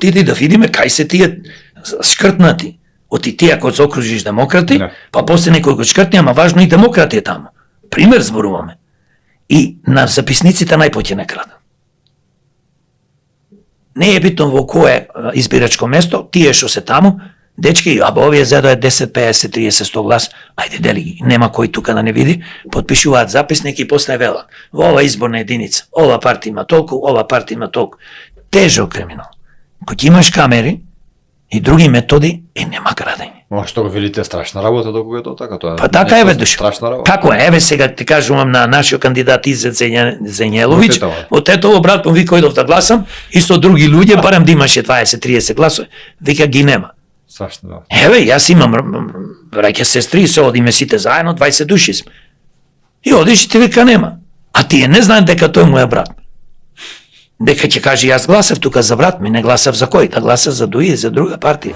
отиди да видиме кај се тие шкртнати. Оти тие ако се окружиш демократи, па после некој го шкртни, ама важно и демократи е таму. Пример зборуваме. И на записниците најпоќе не крадат. Не е битно во кое избирачко место, тие што се таму, дечки, овие зедоа 10, 50, 30, 100 глас, ајде дели ги, нема кој тука да не види, подпишуваат записник и после велат. Во ова изборна единица, ова партија има толку, ова партија има толку. Тежок криминал. Кога имаш камери и други методи, нема крадење. Ма што го велите, страшна работа докога е тоа така, тоа е. Па така е веднаш. Страшна работа. Како е? Еве сега ти кажувам на нашиот кандидат Изет Зењеловиќ, во Тетово брат ми вика идов да гласам, и со други луѓе, барем да имаше 20-30 гласови, вика ги нема. Страшно работа. Еве, јас имам браќа сестри, се одиме сите заедно, 20 души сме. И одиш и ти вика нема. А тие не знаат дека тој мој брат. Дека ќе каже јас гласав тука за брат ми, не гласав за кој, да гласав за дуи, за друга партија.